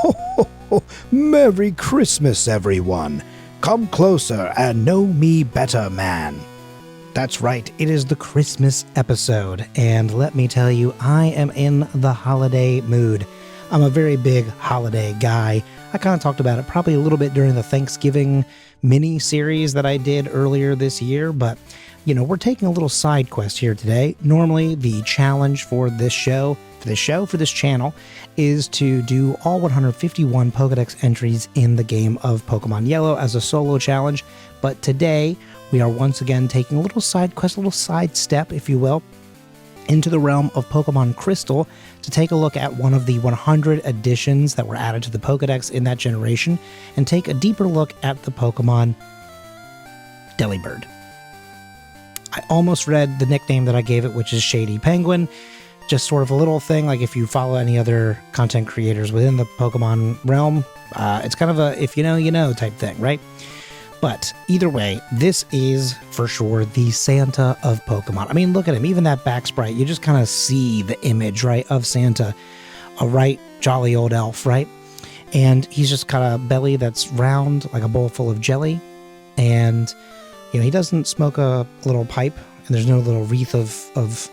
Ho, ho, ho. Merry Christmas, everyone. Come closer and know me better, man. That's right, it is the Christmas episode, and let me tell you, I am in the holiday mood. I'm a very big holiday guy. I kind of talked about it probably a little bit during the Thanksgiving mini-series that I did earlier this year, but, you know, we're taking a little side quest here today. Normally, the challenge for this channel, is to do all 151 Pokedex entries in the game of Pokemon Yellow as a solo challenge, but today we are once again taking a little side quest, a little side step, if you will, into the realm of Pokemon Crystal to take a look at one of the 100 additions that were added to the Pokedex in that generation and take a deeper look at the Pokemon Delibird. I almost read the nickname that I gave it, which is Shady Penguin. Just sort of a little thing, like if you follow any other content creators within the Pokemon realm, it's kind of a if you know, you know type thing, right? But either way, this is for sure the Santa of Pokemon. I mean, look at him, even that back sprite, you just kind of see the image, right, of Santa, a right jolly old elf, right? And he's just got a belly that's round, like a bowl full of jelly, and, you know, he doesn't smoke a little pipe, and there's no little wreath of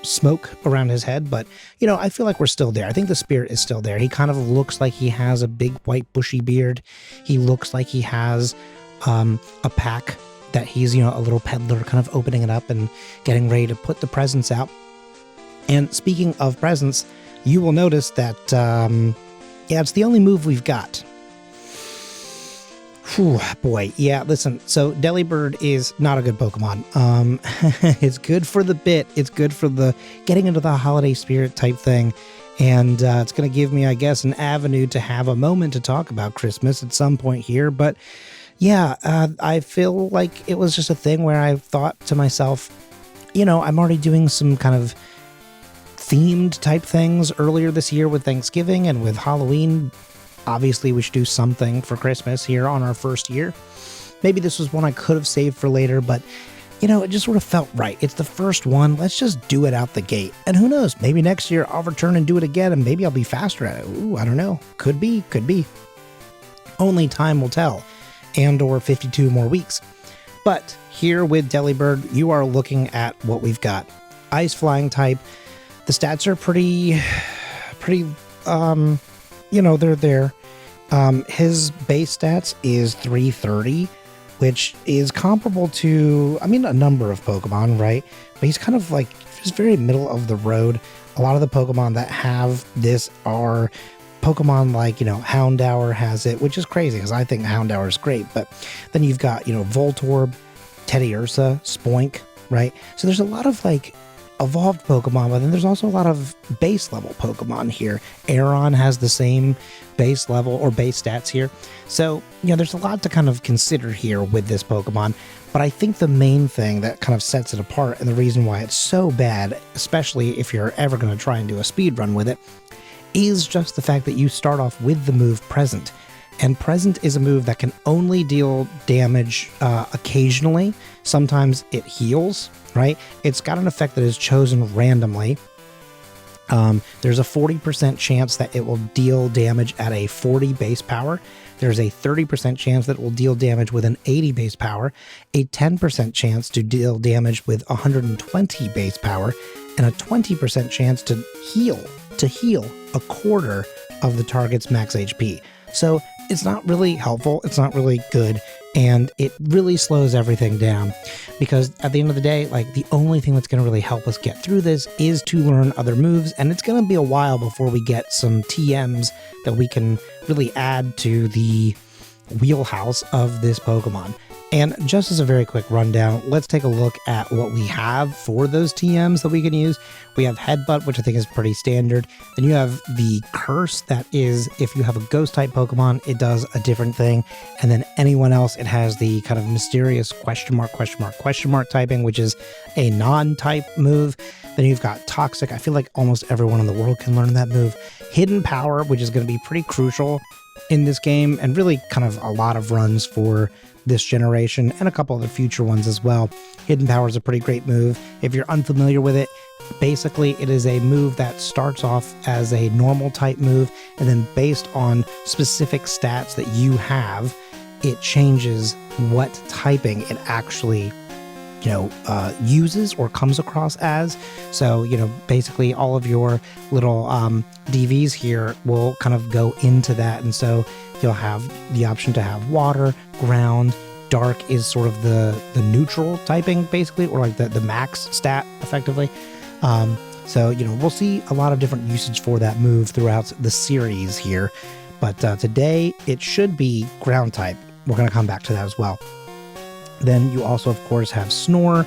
smoke around his head, but, you know, I feel like we're still there. I think the spirit is still there. He kind of looks like he has a big white bushy beard. He looks like he has a pack that he's, you know, a little peddler kind of opening it up and getting ready to put the presents out. And speaking of presents, you will notice that, yeah, it's the only move we've got. Whew, boy, yeah, listen, so Delibird is not a good Pokemon. It's good for the bit, it's good for the getting into the holiday spirit type thing, and it's going to give me, I guess, an avenue to have a moment to talk about Christmas at some point here, but yeah, I feel like it was just a thing where I thought to myself, you know, I'm already doing some kind of themed type things earlier this year with Thanksgiving and with Halloween. Obviously, we should do something for Christmas here on our first year. Maybe this was one I could have saved for later, but, you know, it just sort of felt right. It's the first one. Let's just do it out the gate. And who knows? Maybe next year I'll return and do it again, and maybe I'll be faster at it. Ooh, I don't know. Could be. Could be. Only time will tell. And or 52 more weeks. But here with Delibird, you are looking at what we've got. Ice flying type. The stats are pretty, you know, they're there. His base stats is 330, which is comparable to, I mean, a number of Pokemon, right? But he's kind of like just very middle of the road. A lot of the Pokemon that have this are Pokemon like, you know, Houndour has it, which is crazy because I think Houndour is great. But then you've got, you know, Voltorb, Teddiursa, Spoink, right? So there's a lot of like evolved Pokemon, but then there's also a lot of base level Pokemon here. Aeron has the same base level or base stats here. So, you know, there's a lot to kind of consider here with this Pokemon, but I think the main thing that kind of sets it apart and the reason why it's so bad, especially if you're ever going to try and do a speed run with it, is just the fact that you start off with the move Present. And Present is a move that can only deal damage occasionally. Sometimes it heals, right? It's got an effect that is chosen randomly. There's a 40% chance that it will deal damage at a 40 base power. There's a 30% chance that it will deal damage with an 80 base power, a 10% chance to deal damage with 120 base power, and a 20% chance to heal a quarter of the target's max HP. So it's not really helpful, it's not really good, and it really slows everything down because at the end of the day, like, the only thing that's going to really help us get through this is to learn other moves, and it's going to be a while before we get some TMs that we can really add to the wheelhouse of this Pokemon. And just as a very quick rundown, let's take a look at what we have for those TMs that we can use. We have Headbutt, which I think is pretty standard. Then you have the Curse, that is, if you have a Ghost-type Pokemon, it does a different thing. And then anyone else, it has the kind of mysterious question mark typing, which is a non-type move. Then you've got Toxic. I feel like almost everyone in the world can learn that move. Hidden Power, which is going to be pretty crucial in this game, and really kind of a lot of runs for this generation and a couple of the future ones as well. Hidden Power is a pretty great move. If you're unfamiliar with it, Basically, it is a move that starts off as a normal type move, and then based on specific stats that you have, it changes what typing it actually uses or comes across as. So, basically all of your little DVs here will kind of go into that. And so you'll have the option to have water, ground, dark is sort of the neutral typing, basically, or like the max stat, effectively. So, we'll see a lot of different usage for that move throughout the series here. But today, it should be ground type. We're going to come back to that as well. Then you also, of course, have Snore,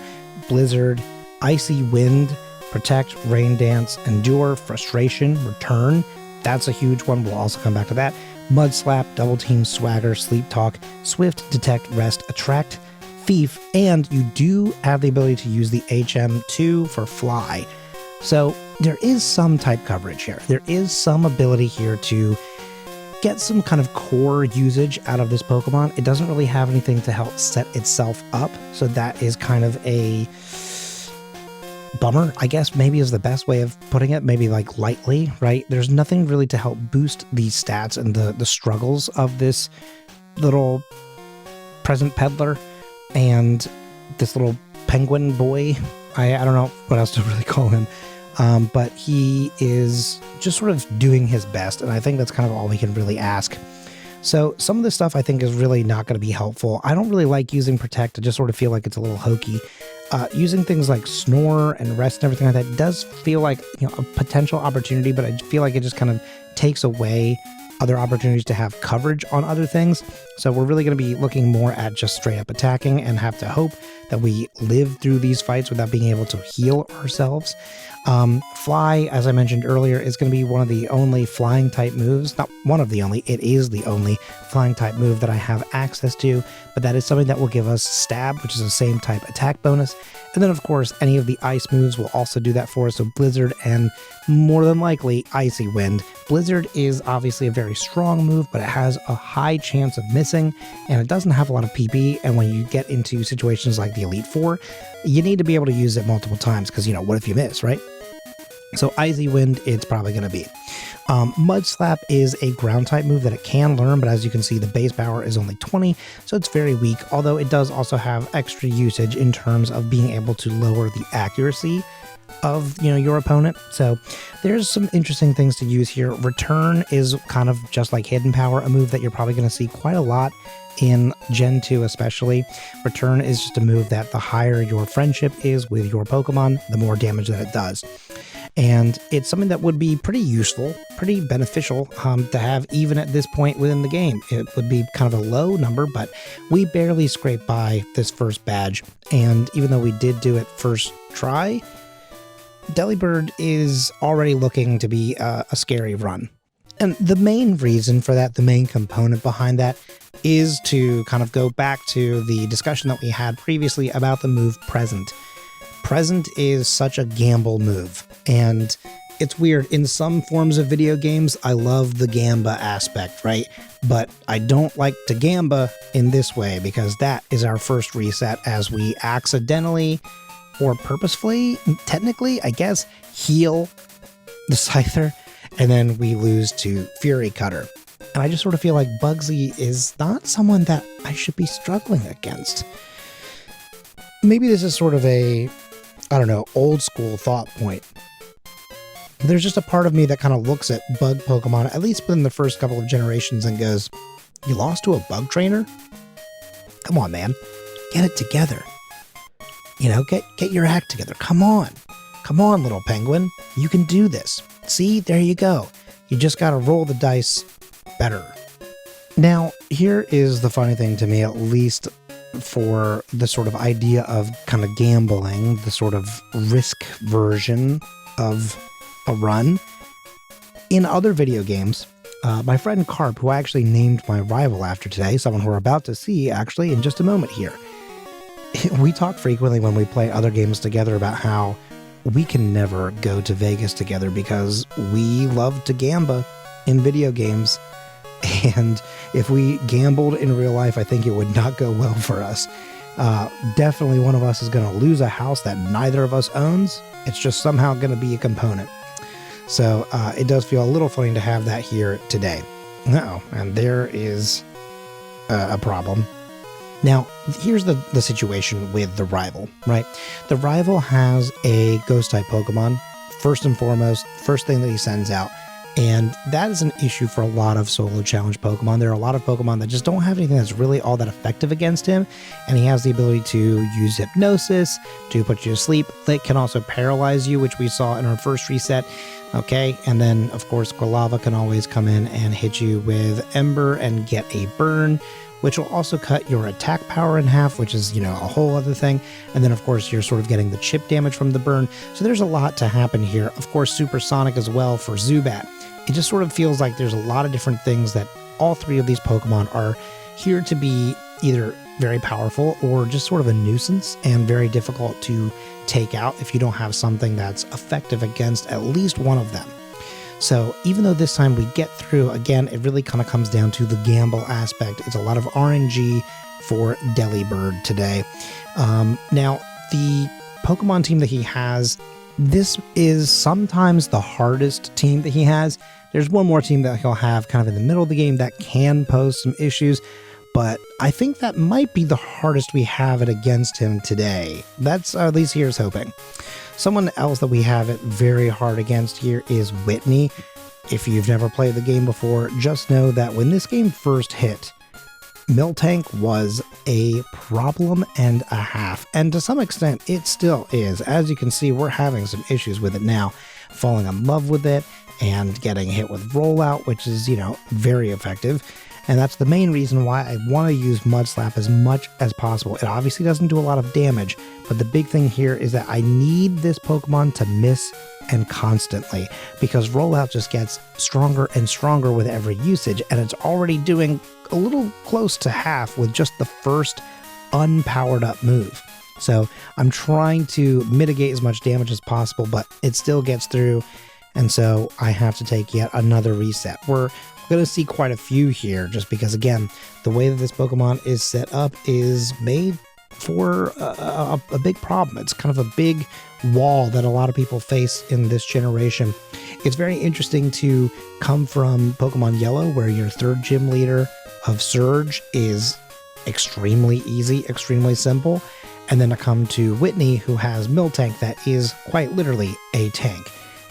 Blizzard, Icy Wind, Protect, Rain Dance, Endure, Frustration, Return. That's a huge one. We'll also come back to that. Mud Slap, Double Team, Swagger, Sleep Talk, Swift, Detect, Rest, Attract, Thief, and you do have the ability to use the HM2 for Fly. So there is some type coverage here. There is some ability here to get some kind of core usage out of this Pokemon. It doesn't really have anything to help set itself up, so that is kind of a bummer, I guess, maybe is the best way of putting it, maybe like lightly, right? There's nothing really to help boost these stats and the struggles of this little present peddler and this little penguin boy. I don't know what else to really call him. But he is just sort of doing his best, and I think that's kind of all we can really ask. So some of this stuff I think is really not going to be helpful. I don't really like using Protect. I just sort of feel like it's a little hokey. Using things like Snore and Rest and everything like that does feel like a potential opportunity, but I feel like it just kind of takes away other opportunities to have coverage on other things. So we're really going to be looking more at just straight up attacking and have to hope that we live through these fights without being able to heal ourselves. Fly, as I mentioned earlier, is going to be one of the only flying type moves. Not one of the only, it is the only flying type move that I have access to, but that is something that will give us Stab, which is the same type attack bonus. And then, of course, any of the ice moves will also do that for us. So Blizzard and more than likely Icy Wind. Blizzard is obviously a very strong move, but it has a high chance of missing, and it doesn't have a lot of PP. And when you get into situations like the Elite Four, you need to be able to use it multiple times because, what if you miss, right? So Icy Wind, it's probably going to be. Mud Slap is a ground type move that it can learn, but as you can see, the base power is only 20, so it's very weak, although it does also have extra usage in terms of being able to lower the accuracy of your opponent. So there's some interesting things to use here. Return is kind of just like Hidden Power, a move that you're probably going to see quite a lot in Gen 2 especially. Return is just a move that the higher your friendship is with your Pokemon, the more damage that it does. And it's something that would be pretty useful, pretty beneficial to have even at this point within the game. It would be kind of a low number, but we barely scraped by this first badge. And even though we did do it first try, Delibird is already looking to be a scary run. And the main reason for that, the main component behind that, is to kind of go back to the discussion that we had previously about the move Present. Present is such a gamble move, and it's weird. In some forms of video games, I love the Gamba aspect, right? But I don't like to Gamba in this way, because that is our first reset as we accidentally, or purposefully, technically, I guess, heal the Scyther, and then we lose to Fury Cutter. And I just sort of feel like Bugsy is not someone that I should be struggling against. Maybe this is sort of a, old school thought point. There's just a part of me that kind of looks at bug Pokemon, at least within the first couple of generations, and goes, you lost to a bug trainer? Come on, man. Get it together. Get your act together. Come on. Come on, little penguin. You can do this. See, there you go. You just got to roll the dice better. Now, here is the funny thing to me, at least for the sort of idea of kind of gambling, the sort of risk version of a run. In other video games, my friend Carp, who I actually named my rival after today, someone who we're about to see actually in just a moment here, we talk frequently when we play other games together about how we can never go to Vegas together because we love to gamba in video games. And if we gambled in real life, I think it would not go well for us. Definitely one of us is going to lose a house that neither of us owns, It's just somehow going to be a component. So it does feel a little funny to have that here today. Uh-oh, and there is a problem. Now, here's the situation with the rival, right? The rival has a ghost-type Pokemon, first and foremost, first thing that he sends out. And that is an issue for a lot of solo challenge Pokemon. There are a lot of Pokemon that just don't have anything that's really all that effective against him. And he has the ability to use Hypnosis to put you to sleep. It can also paralyze you, which we saw in our first reset. Okay, and then, of course, Quilava can always come in and hit you with Ember and get a burn, which will also cut your attack power in half, which is, a whole other thing. And then, of course, you're sort of getting the chip damage from the burn. So there's a lot to happen here. Of course, Supersonic as well for Zubat. It just sort of feels like there's a lot of different things that all three of these Pokemon are here to be either very powerful or just sort of a nuisance and very difficult to take out if you don't have something that's effective against at least one of them. So even though this time we get through, again, it really kind of comes down to the gamble aspect. It's a lot of RNG for Delibird today. Now, the Pokemon team that he has, this is sometimes the hardest team that he has. There's one more team that he'll have kind of in the middle of the game that can pose some issues, but I think that might be the hardest we have it against him today. That's at least here's hoping. Someone else that we have it very hard against here is Whitney. If you've never played the game before, just know that when this game first hit, Miltank was a problem and a half, and to some extent it still is. As you can see, we're having some issues with it now, falling in love with it and getting hit with rollout, which is, very effective. And that's the main reason why I want to use Mud Slap as much as possible. It obviously doesn't do a lot of damage, but the big thing here is that I need this Pokemon to miss and constantly, because rollout just gets stronger and stronger with every usage, and it's already doing a little close to half with just the first unpowered up move. So I'm trying to mitigate as much damage as possible, but it still gets through, and so I have to take yet another reset. We're going to see quite a few here, just because, again, the way that this Pokemon is set up is made for a big problem. It's kind of a big wall that a lot of people face in this generation. It's very interesting to come from Pokemon Yellow, where your third gym leader of Surge is extremely easy, extremely simple, and then to come to Whitney, who has Miltank that is quite literally a tank.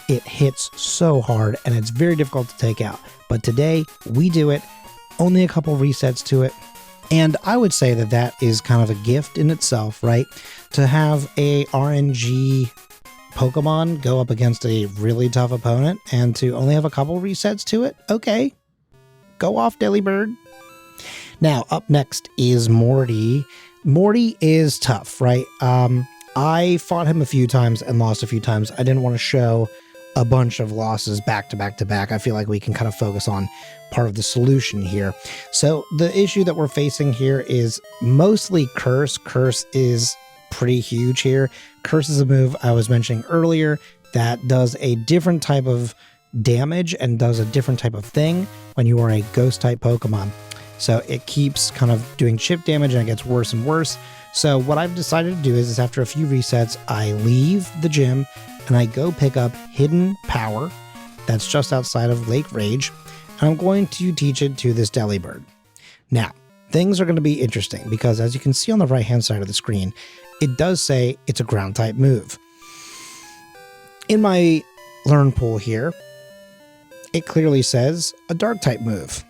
It hits so hard, and it's very difficult to take out. But today, we do it, only a couple resets to it, and I would say that that is kind of a gift in itself, right? To have a RNG Pokemon go up against a really tough opponent, and to only have a couple resets to it, okay, go off, Delibird. Now, up next is Morty. Morty is tough, right? I fought him a few times and lost a few times. I didn't want to show a bunch of losses back to back to back. I feel like we can kind of focus on part of the solution here. So the issue that we're facing here is mostly Curse. Curse is pretty huge here. Curse is a move I was mentioning earlier that does a different type of damage and does a different type of thing when you are a ghost type Pokemon. So it keeps kind of doing chip damage and it gets worse and worse. So what I've decided to do is after a few resets, I leave the gym and I go pick up Hidden Power. That's just outside of Lake Rage. And I'm going to teach it to this Delibird. Now, things are going to be interesting because as you can see on the right-hand side of the screen, it does say it's a ground type move. In my learn pool here, it clearly says a dark type move.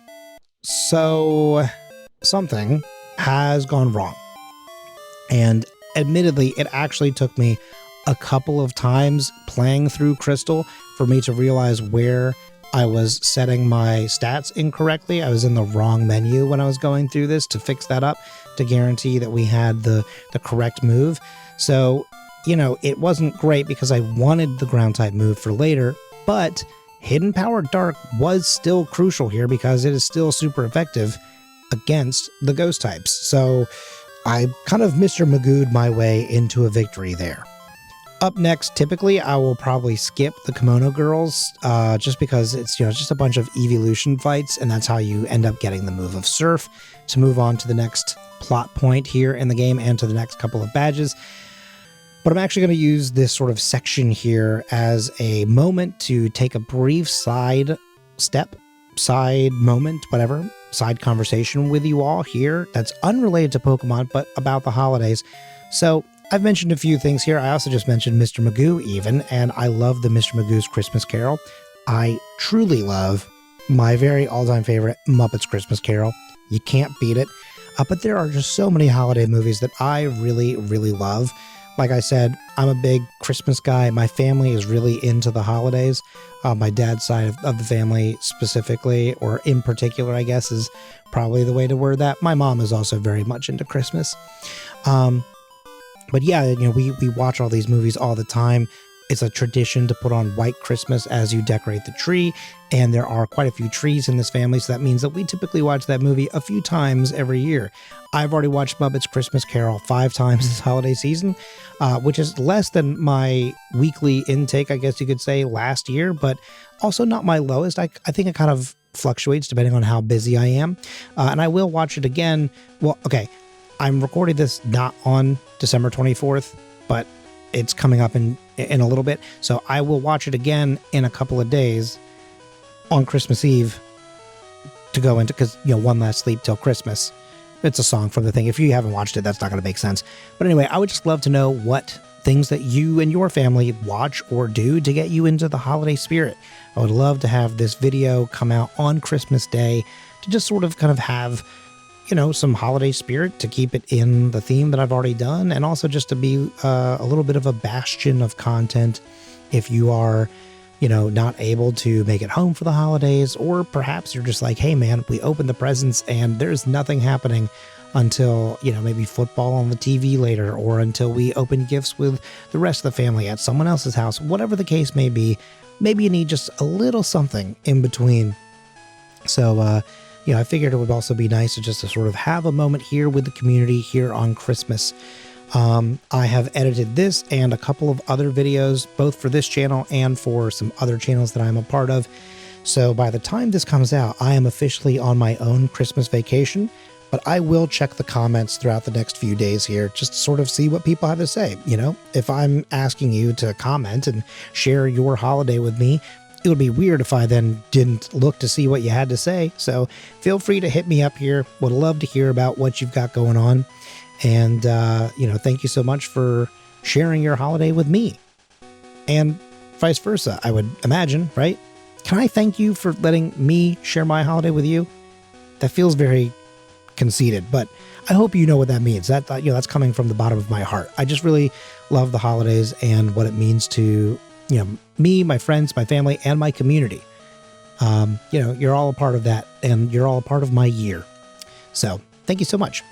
So something has gone wrong. And admittedly, it actually took me a couple of times playing through Crystal for me to realize where I was setting my stats incorrectly. I was in the wrong menu when I was going through this to fix that up, to guarantee that we had the correct move. So, it wasn't great because I wanted the ground type move for later, but Hidden Power Dark was still crucial here because it is still super effective against the ghost types. So I kind of Mr. Magoo'd my way into a victory there. Up next, typically I will probably skip the Kimono Girls just because it's just a bunch of evolution fights, and that's how you end up getting the move of Surf to move on to the next plot point here in the game and to the next couple of badges. But I'm actually going to use this sort of section here as a moment to take a brief side moment, whatever, side conversation with you all here that's unrelated to Pokemon, but about the holidays. So I've mentioned a few things here. I also just mentioned Mr. Magoo even, and I love the Mr. Magoo's Christmas Carol. I truly love my very all-time favorite, Muppets Christmas Carol. You can't beat it. But there are just so many holiday movies that I really, really love. Like I said, I'm a big Christmas guy. My family is really into the holidays. My dad's side of the family specifically, or in particular, I guess, is probably the way to word that. My mom is also very much into Christmas. But yeah, we watch all these movies all the time. It's a tradition to put on White Christmas as you decorate the tree, and there are quite a few trees in this family, so that means that we typically watch that movie a few times every year. I've already watched Muppets Christmas Carol 5 times this holiday season, which is less than my weekly intake, I guess you could say, last year, but also not my lowest. I think it kind of fluctuates depending on how busy I am, and I will watch it again. Well, okay, I'm recording this not on December 24th, but it's coming up in a little bit, so I will watch it again in a couple of days on Christmas Eve to go into, because One Last Sleep Till Christmas, it's a song from the thing. If you haven't watched it, that's not going to make sense. But anyway, I would just love to know what things that you and your family watch or do to get you into the holiday spirit. I would love to have this video come out on Christmas Day to just sort of kind of have some holiday spirit, to keep it in the theme that I've already done, and also just to be a little bit of a bastion of content if you are, not able to make it home for the holidays, or perhaps you're just like, hey man, we opened the presents and there's nothing happening until, maybe football on the TV later, or until we open gifts with the rest of the family at someone else's house. Whatever the case may be, maybe you need just a little something in between. So, I figured it would also be nice to just to sort of have a moment here with the community here on Christmas. I have edited this and a couple of other videos, both for this channel and for some other channels that I'm a part of. So by the time this comes out, I am officially on my own Christmas vacation, but I will check the comments throughout the next few days here just to sort of see what people have to say. If I'm asking you to comment and share your holiday with me, it would be weird if I then didn't look to see what you had to say. So feel free to hit me up here. Would love to hear about what you've got going on. And, thank you so much for sharing your holiday with me. And vice versa, I would imagine, right? Can I thank you for letting me share my holiday with you? That feels very conceited, but I hope you know what that means. That's coming from the bottom of my heart. I just really love the holidays and what it means to me, my friends, my family, and my community. You're all a part of that, and you're all a part of my year. So thank you so much.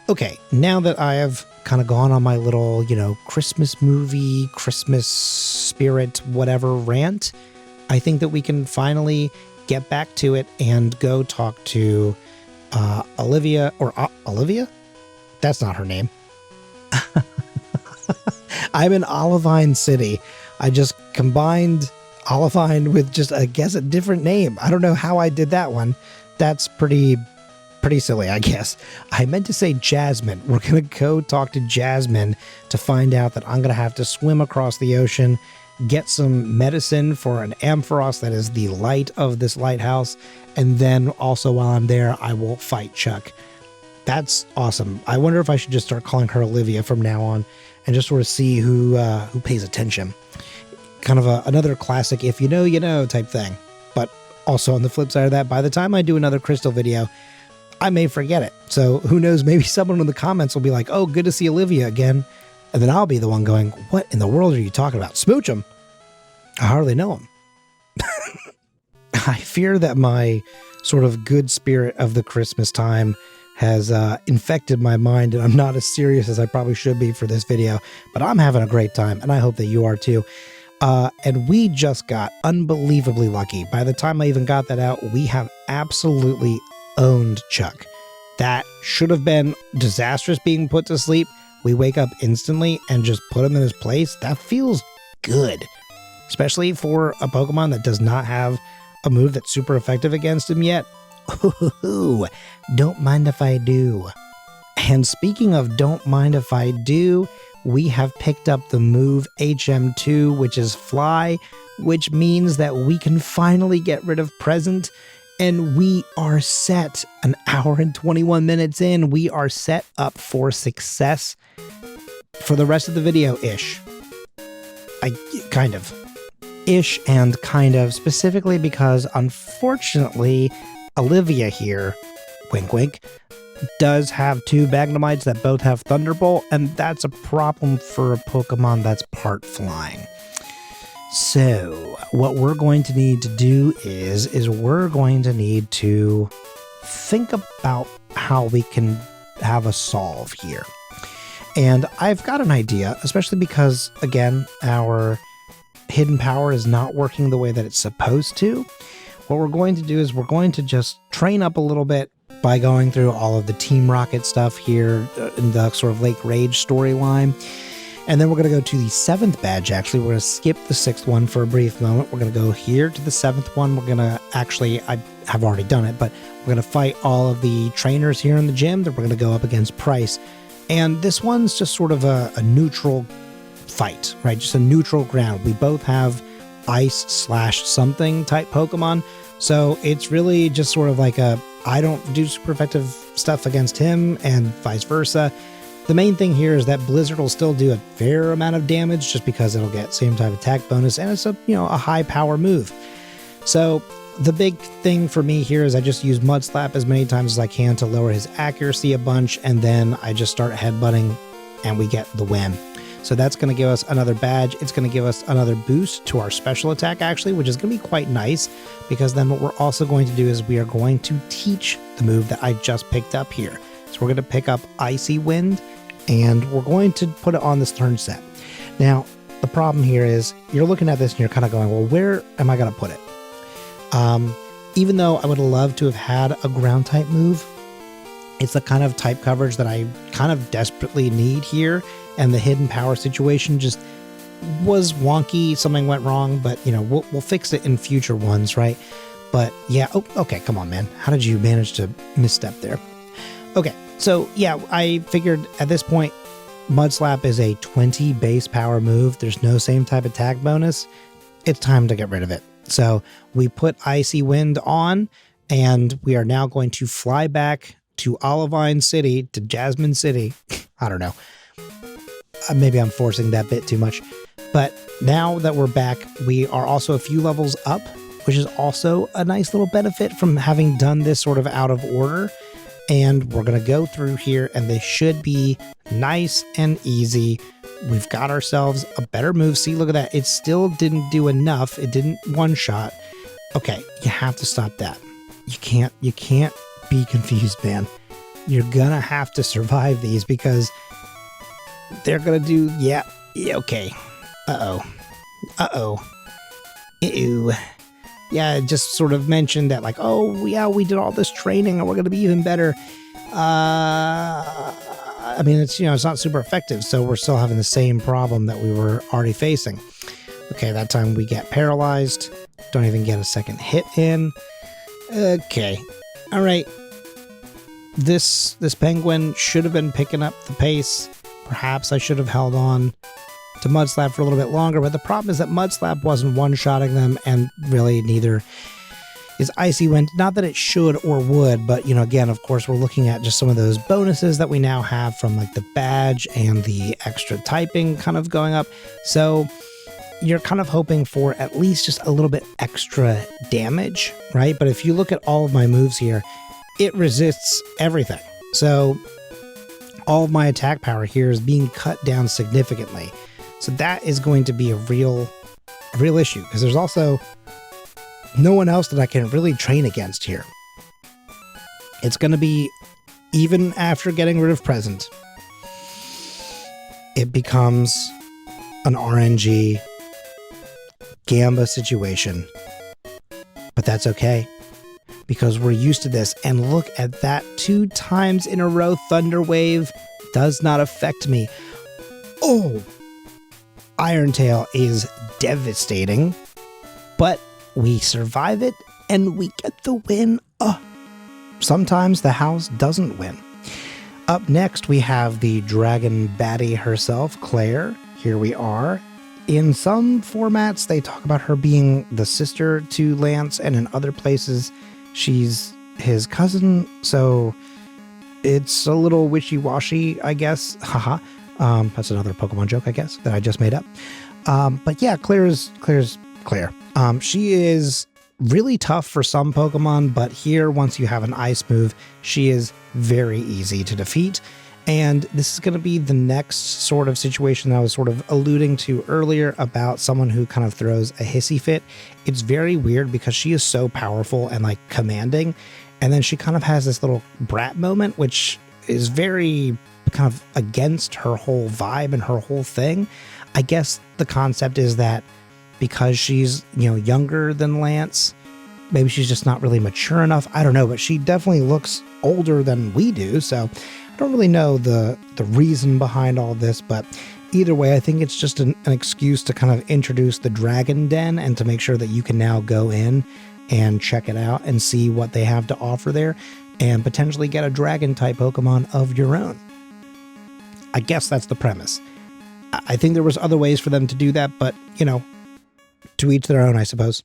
Okay, now that I have kind of gone on my little, Christmas movie, Christmas spirit, whatever rant, I think that we can finally get back to it and go talk to Olivia, or Olivia? That's not her name. I'm in Olivine City. I just combined Olivine with just, I guess, a different name. I don't know how I did that one. That's pretty silly, I guess. I meant to say Jasmine. We're going to go talk to Jasmine to find out that I'm going to have to swim across the ocean, get some medicine for an Ampharos that is the light of this lighthouse, and then also while I'm there, I will fight Chuck. That's awesome. I wonder if I should just start calling her Olivia from now on and just sort of see who pays attention. Kind of another classic if you know, you know type thing. But also on the flip side of that, by the time I do another Crystal video, I may forget it. So who knows, maybe someone in the comments will be like, oh, good to see Olivia again. And then I'll be the one going, what in the world are you talking about? Smooch him. I hardly know him. I fear that my sort of good spirit of the Christmas time has infected my mind, and I'm not as serious as I probably should be for this video, but I'm having a great time, and I hope that you are too. And we just got unbelievably lucky. By the time I even got that out, we have absolutely owned Chuck. That should have been disastrous being put to sleep. We wake up instantly and just put him in his place. That feels good, especially for a Pokemon that does not have a move that's super effective against him yet. Ooh, don't mind if I do. And speaking of don't mind if I do, we have picked up the move HM2, which is Fly, which means that we can finally get rid of Present, and we are set. An hour and 21 minutes in, we are set up for success for the rest of the video-ish. Kind of. Ish and kind of, specifically because, unfortunately, Olivia here, wink wink, does have 2 Magnemites that both have Thunderbolt, and that's a problem for a Pokemon that's part flying. So, what we're going to need to do is we're going to need to think about how we can have a solve here. And I've got an idea, especially because, again, our hidden power is not working the way that it's supposed to. What we're going to do is we're going to just train up a little bit by going through all of the Team Rocket stuff here in the sort of Lake Rage storyline. And then we're going to go to the 7th badge, actually. We're going to skip the 6th one for a brief moment. We're going to go here to the 7th one. We're going to actually, I have already done it, but we're going to fight all of the trainers here in the gym. Then we're going to go up against Price. And this one's just sort of a neutral fight, right? Just a neutral ground. We both have ice/something type Pokemon. So it's really just sort of like I don't do super effective stuff against him and vice versa. The main thing here is that Blizzard will still do a fair amount of damage just because it'll get same type attack bonus, and it's a high power move. So the big thing for me here is I just use Mud Slap as many times as I can to lower his accuracy a bunch, and then I just start headbutting and we get the win. So that's going to give us another badge. It's going to give us another boost to our special attack, actually, which is going to be quite nice, because then what we're also going to do is we are going to teach the move that I just picked up here. So we're going to pick up Icy Wind, and we're going to put it on this turn set. Now, the problem here is you're looking at this and you're kind of going, well, where am I going to put it? Even though I would love to have had a ground type move, it's the kind of type coverage that I kind of desperately need here. And the hidden power situation just was wonky. Something went wrong, but we'll fix it in future ones, right? But yeah, okay, come on, man. How did you manage to misstep there? Okay, so yeah, I figured at this point, Mud Slap is a 20 base power move. There's no same type attack bonus. It's time to get rid of it. So we put Icy Wind on, and we are now going to fly back to Olivine City, to Jasmine City. I don't know. Maybe I'm forcing that bit too much. But now that we're back, we are also a few levels up, which is also a nice little benefit from having done this sort of out of order. And we're going to go through here, and they should be nice and easy. We've got ourselves a better move. See, look at that. It still didn't do enough. It didn't one-shot. Okay, you have to stop that. You can't be confused, man. You're going to have to survive these, because they're going to do, yeah, okay. Uh-oh. Ew. Yeah, just sort of mentioned that, like, oh, yeah, we did all this training and we're going to be even better. I mean, it's not super effective, so we're still having the same problem that we were already facing. Okay, that time we get paralyzed. Don't even get a second hit in. Okay. All right. This penguin should have been picking up the pace. Perhaps I should have held on to Mud Slap for a little bit longer, but the problem is that Mud Slap wasn't one-shotting them, and really neither is Icy Wind. Not that it should or would, but again, of course, we're looking at just some of those bonuses that we now have from like the badge and the extra typing kind of going up. So you're kind of hoping for at least just a little bit extra damage, right? But if you look at all of my moves here, it resists everything. So all of my attack power here is being cut down significantly. So that is going to be a real issue, because there's also no one else that I can really train against here. It's going to be, even after getting rid of Present, it becomes an RNG Gamba situation. But that's okay, because we're used to this. And look at that, 2 times in a row Thunder Wave does not affect me. Oh, Iron Tail is devastating, but we survive it and we get the win. Sometimes the house doesn't win. Up next, we have the dragon baddie herself, Claire. Here we are. In some formats, they talk about her being the sister to Lance, and in other places, she's his cousin. So it's a little wishy-washy, I guess. Haha. That's another Pokemon joke, I guess, that I just made up. But yeah, Claire's Claire. She is really tough for some Pokemon, but here, once you have an ice move, she is very easy to defeat. And this is going to be the next sort of situation that I was sort of alluding to earlier about someone who kind of throws a hissy fit. It's very weird because she is so powerful and like commanding. And then she kind of has this little brat moment, which is very kind of against her whole vibe and her whole thing. I guess the concept is that because she's, younger than Lance, maybe she's just not really mature enough. I don't know, but she definitely looks older than we do. So I don't really know the reason behind all this, but either way, I think it's just an excuse to kind of introduce the Dragon Den and to make sure that you can now go in and check it out and see what they have to offer there and potentially get a dragon type Pokemon of your own. I guess that's the premise. I think there was other ways for them to do that, but, to each their own, I suppose.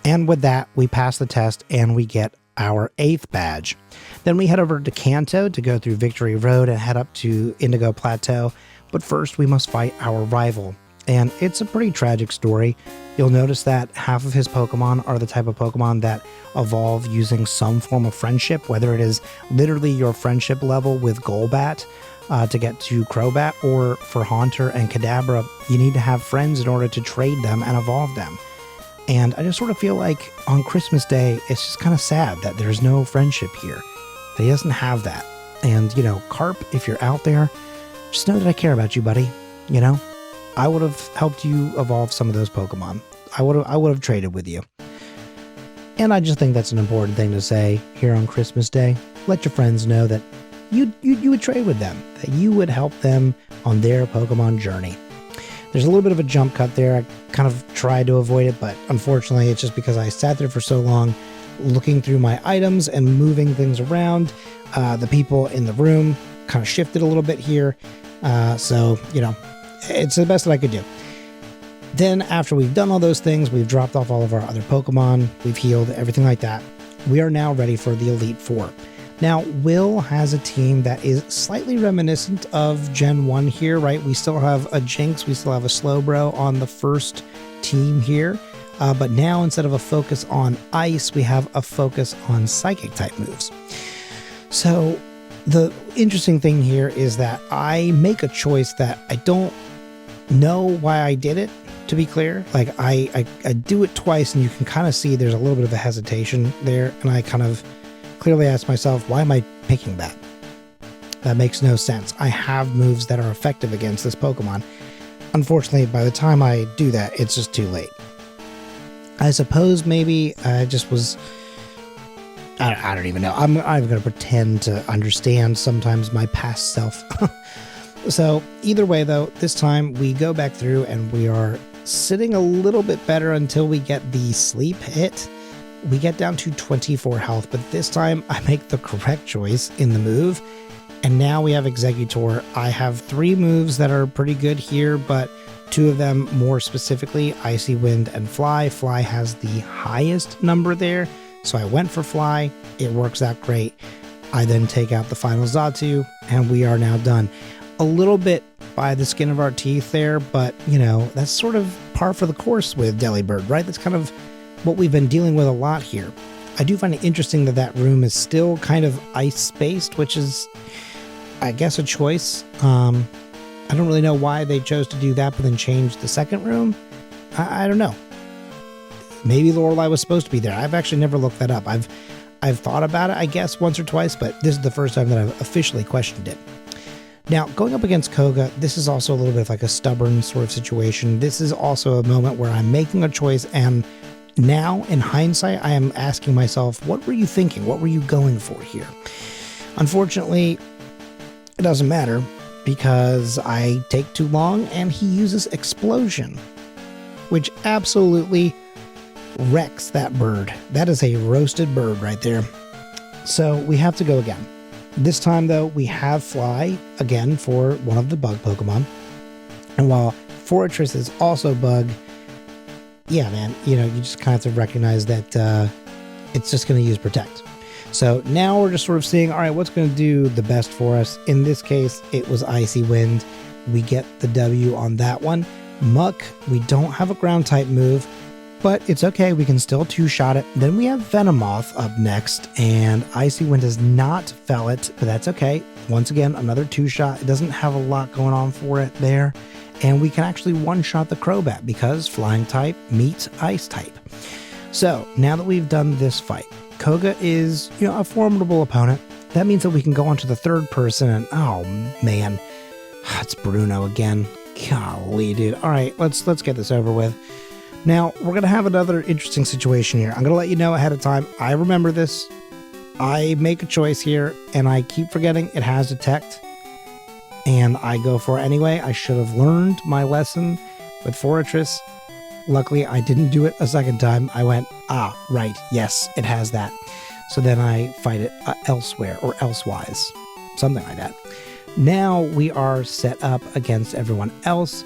And with that, we pass the test and we get our 8th badge. Then we head over to Kanto to go through Victory Road and head up to Indigo Plateau. But first, we must fight our rival. And it's a pretty tragic story. You'll notice that half of his Pokemon are the type of Pokemon that evolve using some form of friendship, whether it is literally your friendship level with Golbat to get to Crobat, or for Haunter and Kadabra, you need to have friends in order to trade them and evolve them. And I just sort of feel like on Christmas Day, it's just kind of sad that there's no friendship here. That he doesn't have that. And, Carp, if you're out there, just know that I care about you, buddy. I would have helped you evolve some of those Pokemon. I would have traded with you. And I just think that's an important thing to say here on Christmas Day. Let your friends know that you would trade with them, that you would help them on their Pokemon journey. There's a little bit of a jump cut there. I kind of tried to avoid it, but unfortunately, it's just because I sat there for so long looking through my items and moving things around. The people in the room kind of shifted a little bit here. So, it's the best that I could do. Then after we've done all those things, we've dropped off all of our other Pokemon, we've healed, everything like that. We are now ready for the Elite Four. Now, Will has a team that is slightly reminiscent of Gen 1 here, right? We still have a Jinx, we still have a Slowbro on the first team here. But now, instead of a focus on Ice, we have a focus on Psychic type moves. So the interesting thing here is that I make a choice that I don't know why I did it, to be clear. Like, I do it twice, and you can kind of see there's a little bit of a hesitation there, and I kind of clearly ask myself, why am I picking that? That makes no sense. I have moves that are effective against this Pokemon. Unfortunately, by the time I do that, it's just too late. I suppose maybe I just was... I don't even know. I'm going to pretend to understand sometimes my past self. So either way, though, this time we go back through and we are sitting a little bit better until we get the sleep hit. We get down to 24 health, but this time I make the correct choice in the move. And now we have Exeggutor. I have 3 moves that are pretty good here, but 2 of them more specifically, Icy Wind and Fly. Fly has the highest number there, so I went for Fly. It works out great. I then take out the final Xatu, and we are now done. A little bit by the skin of our teeth there, but, that's sort of par for the course with Delibird, right? That's kind of what we've been dealing with a lot here. I do find it interesting that room is still kind of ice-based, which is, I guess, a choice. I don't really know why they chose to do that, but then change the second room. I don't know. Maybe Lorelei was supposed to be there. I've actually never looked that up. I've thought about it, I guess, once or twice, but this is the first time that I've officially questioned it. Now, going up against Koga, this is also a little bit of like a stubborn sort of situation. This is also a moment where I'm making a choice, and now, in hindsight, I am asking myself, what were you thinking? What were you going for here? Unfortunately, it doesn't matter, because I take too long, and he uses Explosion, which absolutely wrecks that bird. That is a roasted bird right there. So we have to go again. This time, though, we have Fly again for one of the bug Pokemon. And while Fortress is also bug, yeah, man, you just kind of have to recognize that it's just going to use Protect. So now we're just sort of seeing, all right, what's going to do the best for us? In this case, it was Icy Wind. We get the W on that one. Muck, we don't have a ground type move, but it's okay. We can still two-shot it. Then we have Venomoth up next, and Icy Wind does not fell it, but that's okay. Once again, another two-shot. It doesn't have a lot going on for it there. And we can actually one-shot the Crobat because flying type meets ice type. So now that we've done this fight, Koga is, a formidable opponent. That means that we can go on to the third person, and oh man, it's Bruno again. Golly, dude. All right, let's get this over with. Now, we're going to have another interesting situation here. I'm going to let you know ahead of time. I remember this. I make a choice here, and I keep forgetting it has Detect, and I go for it anyway. I should have learned my lesson with Fortress. Luckily, I didn't do it a second time. I went, right, yes, it has that. So then I fight it elsewhere or elsewise, something like that. Now we are set up against everyone else.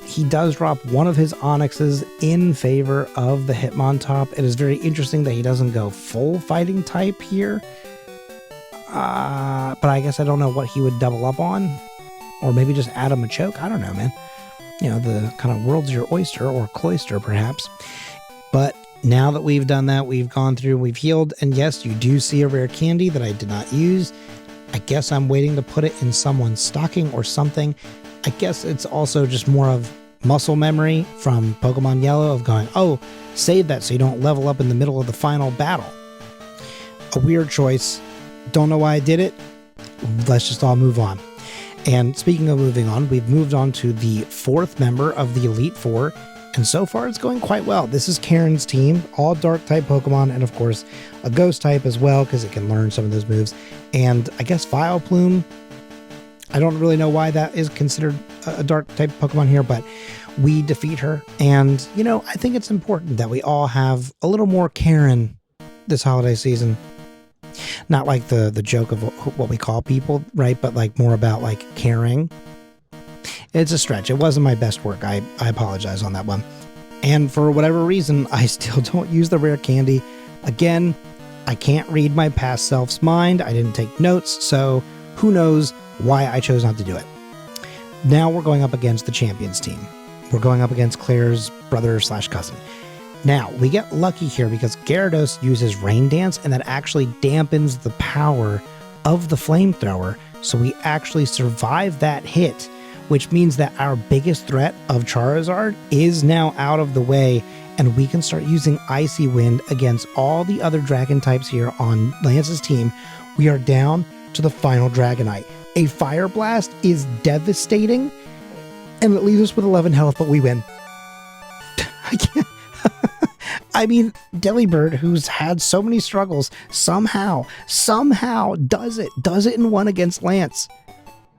He does drop one of his Onyxes in favor of the Hitmontop. It is very interesting that he doesn't go full fighting type here. But I guess I don't know what he would double up on. Or maybe just add him a choke. I don't know, man. The kind of world's your oyster, or cloister perhaps. But now that we've done that, we've gone through, we've healed. And yes, you do see a rare candy that I did not use. I guess I'm waiting to put it in someone's stocking or something. I guess it's also just more of muscle memory from Pokemon Yellow of going, oh, save that so you don't level up in the middle of the final battle. A weird choice. Don't know why I did it. Let's just all move on. And speaking of moving on, we've moved on to the fourth member of the Elite Four. And so far it's going quite well. This is Karen's team, all dark type Pokemon, and of course a ghost type as well, because it can learn some of those moves. And I guess Vileplume, I don't really know why that is considered a dark type Pokemon here, but we defeat her. And, I think it's important that we all have a little more Karen this holiday season. Not like the joke of what we call people, right? But like more about like caring. It's a stretch. It wasn't my best work. I apologize on that one. And for whatever reason, I still don't use the rare candy. Again, I can't read my past self's mind. I didn't take notes, so who knows why I chose not to do it. Now we're going up against the champions team. We're going up against Claire's brother/cousin. Now, we get lucky here because Gyarados uses Rain Dance, and that actually dampens the power of the flamethrower, so we actually survive that hit, which means that our biggest threat of Charizard is now out of the way, and we can start using Icy Wind against all the other dragon types here on Lance's team. We are down to the final Dragonite. A Fire Blast is devastating, and it leaves us with 11 health, but we win. I can't. I mean, Delibird, who's had so many struggles, somehow does it in one against Lance.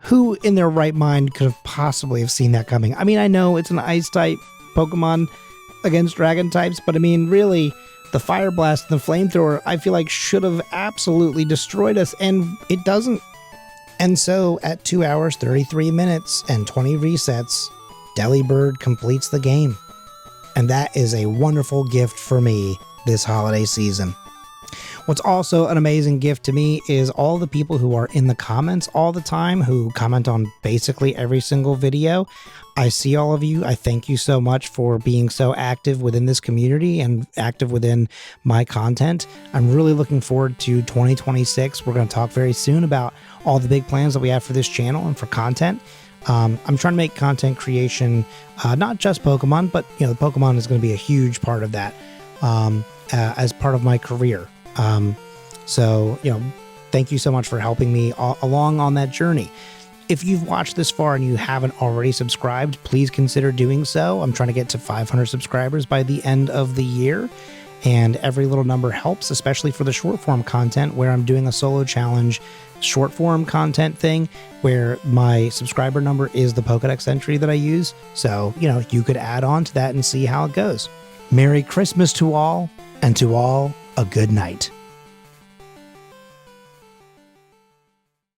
Who in their right mind could have possibly have seen that coming? I mean, I know it's an ice type Pokemon against dragon types, but I mean, really, the Fire Blast and the Flamethrower, I feel like should have absolutely destroyed us, and it doesn't. And so, at 2 hours, 33 minutes, and 20 resets, Delibird completes the game. And that is a wonderful gift for me this holiday season. What's also an amazing gift to me is all the people who are in the comments all the time, who comment on basically every single video. I see all of you. I thank you so much for being so active within this community and active within my content. I'm really looking forward to 2026. We're going to talk very soon about all the big plans that we have for this channel and for content. I'm trying to make content creation, not just Pokemon, but, Pokemon is going to be a huge part of that as part of my career. So, thank you so much for helping me along on that journey. If you've watched this far and you haven't already subscribed, please consider doing so. I'm trying to get to 500 subscribers by the end of the year. And every little number helps, especially for the short form content where I'm doing a solo challenge short form content thing where my subscriber number is the Pokedex entry that I use. So, you could add on to that and see how it goes. Merry Christmas to all, and to all a good night.